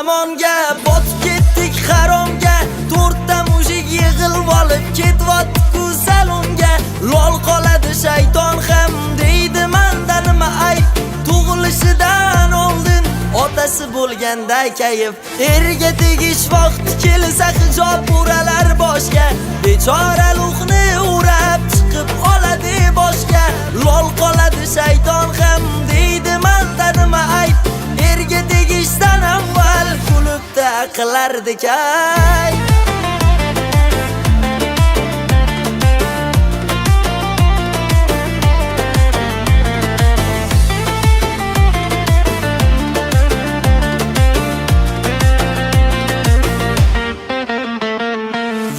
zamonga, botib ketdik haromga. To'rtta mushik yig'ilib olib ketyapti-ku salonga. Lol qoladi shayton ham deydi menda nima ayb. Tug'ilishidan oldin otasi bo'lganda kayf. Erga tegish vaqti kelsa hijob uralar boshga. Bechora luqni urab chiqib oladi boshga. Lol qoladi shayton ham deydi menda nima ayb. Erga tegishdan avval kulibda qilardik-ay.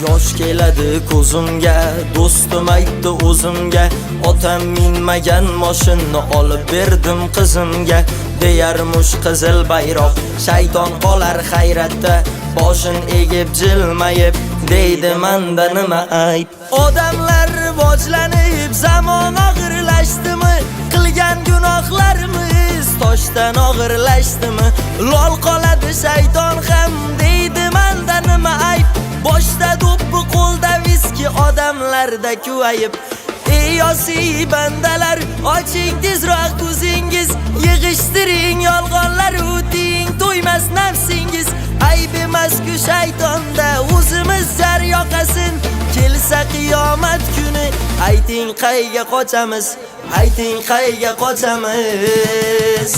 Yosh keladi ko'zimga, do'stim aytdi o'zimga, otam minmagan mashinani olib berdim qizimga. Deyarmush qizil bayroq, shayton qolar hayratda, boshin egib jilmayib, deydi menda nima ayb. Odamlar rivojlanib, zamon og'irlashdimi? Qilgan gunohlarimiz toshdan og'irlashdimi? Lol qoladi shayton ham deydi menda nima ayb. Boshda do'ppi, qo'lda viski, odamlarda kuyayib. Ey yosiy bandalar, oching tezroq ko'zingiz, yig'ishtiring yolg'onlar, o'ting to'ymas nafsingiz. Ayb emas-ku shaytonda, o'zimiz jar yoqasin. Kelsa qiyomat kuni, ayting qayga qochamiz, ayting qayga qochamiz.